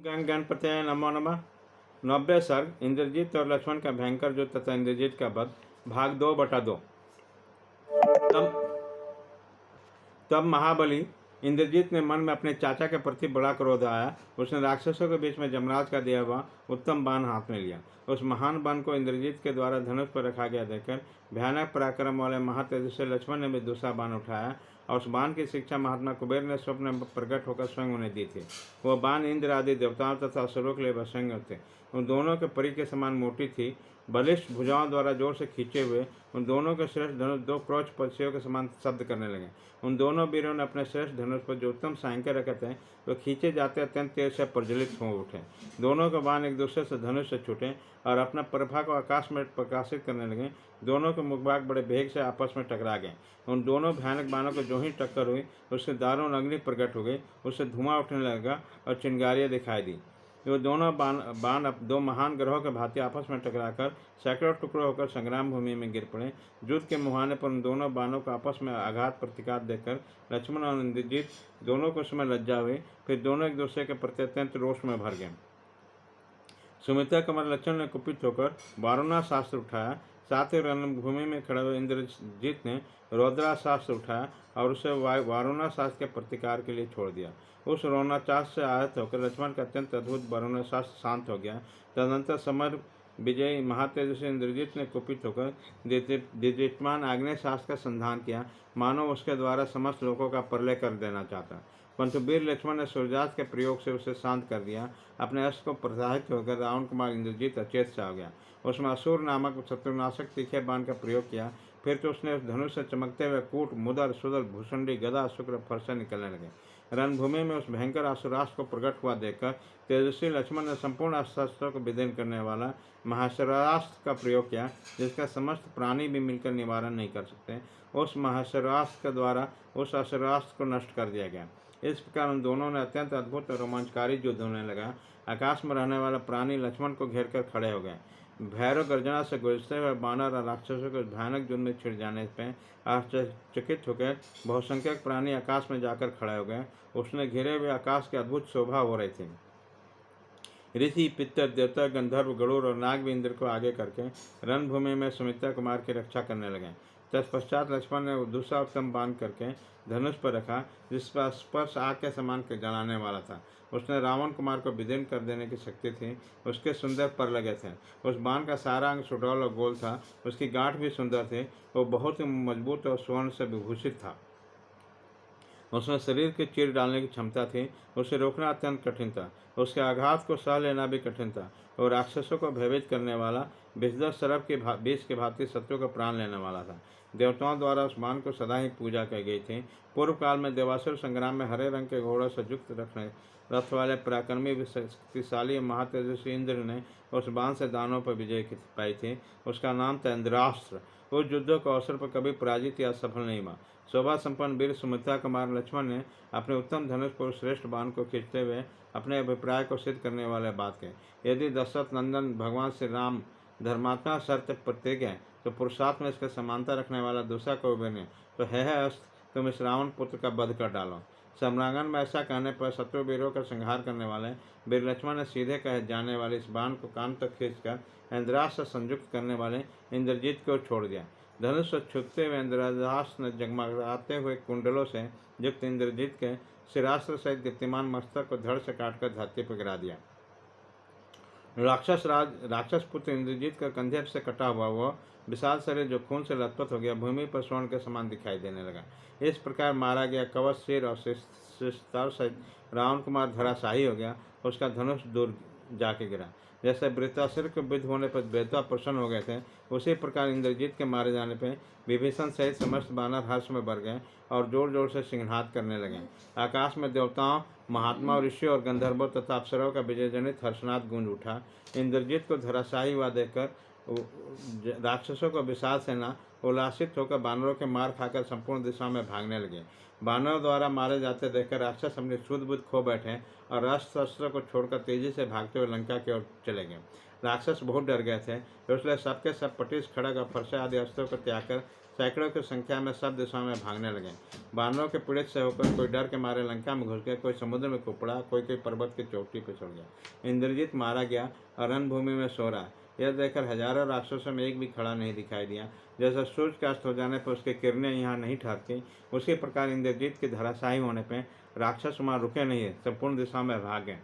गणपते नमो नमः। 90 सर्ग इंद्रजीत और लक्ष्मण का भयंकर युद्ध तथा इंद्रजीत का वध, भाग 2/2। तब महाबली इंद्रजीत ने मन में अपने चाचा के प्रति बड़ा क्रोध आया। उसने राक्षसों के बीच में जमराज का दिया हुआ उत्तम बाण हाथ में लिया। उस महान बाण को इंद्रजीत के द्वारा धनुष पर रखा गया देखकर भयानक पराक्रम वाले महातेजस्वी लक्ष्मण ने भी दूसरा बाण उठाया और उस बाण की शिक्षा महात्मा कुबेर ने स्वप्न में प्रकट होकर स्वयं उन्हें दी थी। वह बाण इंद्र आदि देवताओं तथा असुरों के लिए भयंकर थे। उन दोनों के परी के समान मोटी थी। बलिष्ठ भुजाओं द्वारा जोर से खींचे हुए उन दोनों के श्रेष्ठ धनुष दो क्रोच पक्षियों के समान शब्द करने लगे। उन दोनों वीरों ने अपने श्रेष्ठ धनुष पर जो उत्तम सांख्य रखे थे वे खींचे जाते अत्यंत तेज से प्रज्वलित हो उठे। दोनों के बाण एक दूसरे से धनुष से छूटे और अपना प्रभा को आकाश में प्रकाशित करने लगे। दोनों के मुखभाग बड़े वेग से आपस में टकरा गए। उन दोनों भयानक बाणों को जो ही टक्कर हुई उससे दारुण अग्नि प्रकट हो गई। उससे धुआं उठने लगा और चिंगारियां दिखाई दी। वो दोनों बाण दो महान ग्रहों के भांति आपस में टकराकर सैकड़ों टुकड़े होकर संग्राम भूमि में गिर पड़े। युद्ध के मुहाने पर उन दोनों बाणों को आपस में आघात प्रतिघात देखकर लक्ष्मण और इंद्रजीत दोनों को उसमें लज्जा हुई। फिर दोनों एक दूसरे के प्रति अत्यंत रोष में भर गए। सुमित्रा कुमार लक्ष्मण ने कुपित होकर वारुणास्त्र उठाया। साथ ही रणभूमि में खड़े हुए इंद्रजीत ने रौद्रास्त्र उठाया और उसे वारुणास्त्र के प्रतिकार के लिए छोड़ दिया। उस रौद्रास्त्र से आहत होकर लक्ष्मण का अत्यंत अद्भुत वारुणास्त्र शांत हो गया। तदनंतर समर विजयी महातेजस्वी इंद्रजीत ने कुपित होकर दिव्यमान आग्नेयास्त्र का संधान किया, मानो उसके द्वारा समस्त लोगों का प्रलय कर देना चाहता। परंतु वीर लक्ष्मण ने सूर्यास्त्र के प्रयोग से उसे शांत कर दिया। अपने अस्त्र को प्रसाहित होकर रावण कुमार इंद्रजीत अचेत से आ गया। उसमें असुर नामक शत्रुनाशक तीखे बाण का प्रयोग किया। फिर तो उसने उस धनुष से चमकते हुए कूट मुदर सुदल भूषुंडी गदा शुक्र फरसे निकलने लगे। रणभूमि में उस भयंकर असुरास्त्र को प्रकट हुआ देखकर तेजस्वी लक्ष्मण ने संपूर्ण अस्त्रों को विदीर्ण करने वाला महाशरास्त्र का प्रयोग किया, जिसका समस्त प्राणी भी मिलकर निवारण नहीं कर सकते। उस महाशरास्त्र के द्वारा उस असुरास्त्र को नष्ट कर दिया गया। इस प्रकार उन दोनों ने अत्यंत अद्भुत और रोमांचकारी युद्ध होने लगा। आकाश में रहने वाला प्राणी लक्ष्मण को घेर कर खड़े हो गए। भैरव गर्जना से गुजरते हुए बानर और राक्षसों के भयानक युद्ध में छिड़ जाने पर आश्चर्यचकित होकर बहुसंख्यक प्राणी आकाश में जाकर खड़े हो गए। उसने घिरे हुए आकाश की अद्भुत शोभा हो रही थी। ऋषि पितर देवता गंधर्व गरुड़ और नाग भी इंद्र को आगे करके रणभूमि में सुमित्रा कुमार की रक्षा करने लगे। तत्पश्चात लक्ष्मण ने दूसरा उत्तम बाण करके धनुष पर रखा, जिस पर स्पर्श आग के समान जलाने वाला था। उसने रावण कुमार को विदीर्ण कर देने की शक्ति थी। उसके सुंदर पर लगे थे। उस बाण का सारा अंग सुडौल और गोल था। उसकी गांठ भी सुंदर थी। वो बहुत ही मजबूत और स्वर्ण से विभूषित था। उसमें शरीर के चीर डालने की क्षमता थी। उसे रोकना अत्यंत कठिन था। उसके आघात को सह लेना भी कठिन था। और राक्षसों को भयभीत करने वाला विषधर सर्प के बीच के भांति शत्रु का प्राण लेने वाला था। देवताओं द्वारा उस बाण को सदा ही पूजा की गई थी। पूर्व काल में देवासुर संग्राम में हरे रंग के घोड़ों से युक्त रथ वाले पराक्रमी शक्तिशाली महातेजस्वी इंद्र ने उस बाण से दानों पर विजय पाई थी। उसका नाम था इंद्रास्त्र। उस युद्ध के अवसर पर कभी पराजित या सफल नहीं हुआ। शोभा संपन्न वीर सुमित्रा कुमार लक्ष्मण ने अपने उत्तम धनुष पर श्रेष्ठ बाण को खींचते हुए अपने अभिप्राय को सिद्ध करने वाले बात कही। यदि दशरथ नंदन भगवान श्री राम धर्मात्मा सत्य प्रत्येक है, तो पुरुषार्थ में इसका समानता रखने वाला दूसरा कोई भी नहीं। तो है अस्त्र, तुम इस रावण पुत्र का वध कर डालो। सम्रांगण में ऐसा कहने पर शत्रु वीरों का संहार करने वाले वीर लक्ष्मण ने सीधे कहे जाने वाले इस बाण को कान तक खींचकर इंद्रास्त्र से संयुक्त करने वाले इंद्रजीत को छोड़ दिया। धनुष से छूटते हुए इंद्रास्त्र ने जगमगाते हुए कुंडलों से युक्त इंद्रजीत के शिरास्त्र सहित दीप्तिमान मस्तक को धड़ से काटकर धरती पर गिरा दिया। राक्षस पुत्र इंद्रजीत का कंधे से कटा हुआ वह विशाल शरीर जो खून से लथपथ हो गया, भूमि पर स्वर्ण के समान दिखाई देने लगा। इस प्रकार मारा गया कवच सिर और शिस्तार सहित रावण कुमार धराशाही हो गया। उसका धनुष दूर जाके गिरा। जैसे वृत्रासुर के विद्ध होने पर देवता प्रसन्न हो गए थे, उसी प्रकार इंद्रजीत के मारे जाने पर विभीषण सहित समस्त बानर हर्ष में भर गए और जोर जोर से सिंहनाद करने लगे। आकाश में देवताओं, महात्मा, ऋषियों और गंधर्वों तथा अप्सराओं का विजय जनित हर्षनाद गूंज उठा। इंद्रजीत को धराशाही हुआ देखकर राक्षसों को विशाल सेना उल्लासित होकर बानरों के मार खाकर संपूर्ण दिशा में भागने लगे। बानरों द्वारा मारे जाते देखकर राक्षस अपनी सुध बुद्ध खो बैठे और अस्त्र शस्त्र को छोड़कर तेजी से भागते हुए लंका की ओर चले गए। राक्षस बहुत डर गए थे, इसलिए सबके सब पटिश, खड़ग और फरसे आदि अस्त्रों को त्याग कर सैकड़ों की संख्या में सब दिशाओं में भागने लगे। बानरों के पीड़ित से होकर कोई डर के मारे लंका में घुस गया, कोई समुद्र में कुपड़ा, कोई कोई पर्वत की चोटी पर चढ़ गया। इंद्रजीत मारा गया और रणभूमि में सो रहा। यह देखकर हजारों राक्षसों में एक भी खड़ा नहीं दिखाई दिया। जैसा सूर्य का अस्त हो जाने पर उसकी किरणें यहाँ नहीं ठहरती, उसी प्रकार इंद्रजीत के धराशायी होने पर राक्षस वहाँ रुके नहीं, संपूर्ण दिशा में भाग गए।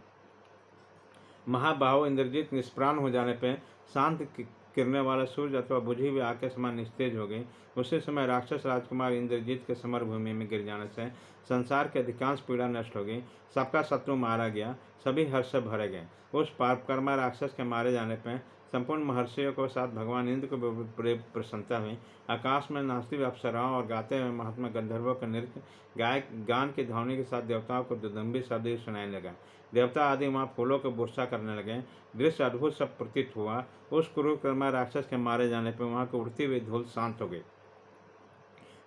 महाबाहु इंद्रजीत निष्प्राण हो जाने पर शांत किरणें वाला सूर्य अथवा बुझी हुई आग के समान निस्तेज हो गई। उसी समय राक्षस राजकुमार इंद्रजीत के समर भूमि में गिर जाने से संसार की अधिकांश पीड़ा नष्ट हो गई। सबका शत्रु मारा गया, सभी हर्ष से भरे गए। उस पापकर्मा राक्षस के मारे जाने पर संपूर्ण महर्षियों के साथ भगवान इंद्र को बड़ी प्रसन्नता हुई। आकाश में नाचती हुई अप्सराओं और गाते हुए महात्मा गंधर्वों का नृत्य गान की ध्वनि के साथ देवताओं को दुदुम्बी शब्द सुनाई लगा। देवता आदि वहाँ फूलों को वर्षा करने लगे। दृश्य अद्भुत सब प्रतीत हुआ। उस कुरुकर्मा राक्षस के मारे जाने पर वहाँ को उड़ती हुई धूल शांत हो गई।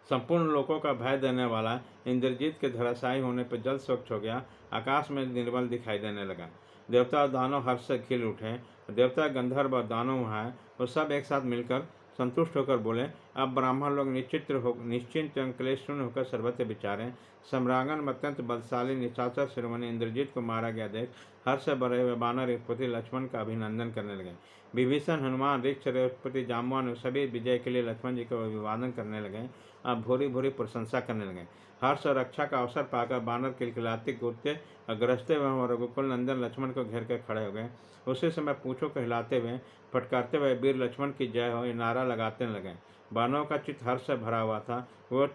संपूर्ण लोगों का भय देने वाला इंद्रजीत के धराशायी होने पर जल स्वच्छ हो गया। आकाश में निर्मल दिखाई देने लगा। देवता और दानव हर्ष से खिल उठे। देवता, गंधर्व और दानव वहाँ वो सब एक साथ मिलकर संतुष्ट होकर बोले, अब ब्राह्मण लोग निश्चिंत क्लेश शून्य होकर सर्वत्र विचारें। सम्रांगन में अत्यंत बलशाली निशाचर शिरोमणि इंद्रजीत को मारा गया देख हर्ष से भरे हुए वानर रघुपति लक्ष्मण का अभिनंदन करने लगे। विभीषण, हनुमान, ऋक्ष, रघुपति, जाम्बवान सभी विजय के लिए लक्ष्मण जी का अभिवादन करने लगे। अब भूरी भूरी प्रशंसा करने लगे। हर्ष और रक्षा का अवसर पाकर बानर किलकिलाते कूदते और गरजते हुए रघुकुल नंदन लक्ष्मण को घेर कर खड़े हो गए। उसी समय पूंछों को हिलाते हुए फटकारते हुए वीर लक्ष्मण की जय हो, ये नारा लगाते लगे। बानों का चित्त हर्ष से भरा हुआ था। वो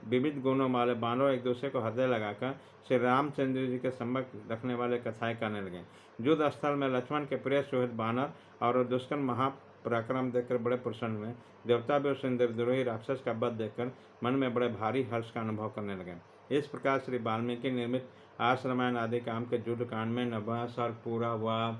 विविध गुणों वाले बानों एक दूसरे को हृदय लगाकर श्री रामचंद्र जी के सम्मुख रखने वाले कथाएं करने लगे। युद्ध स्थल में लक्ष्मण के प्रिय सुहित बानर और दुष्कर्म महापराक्रम देखकर बड़े प्रसन्न हुए। देवता भी उस इंद्रद्रोही राक्षस का वध देखकर मन में बड़े भारी हर्ष का अनुभव करने लगे। इस प्रकार श्री वाल्मीकि निर्मित आर्ष रामायण आदि काम के युद्ध कांड में 90वां सर्ग पूरा हुआ।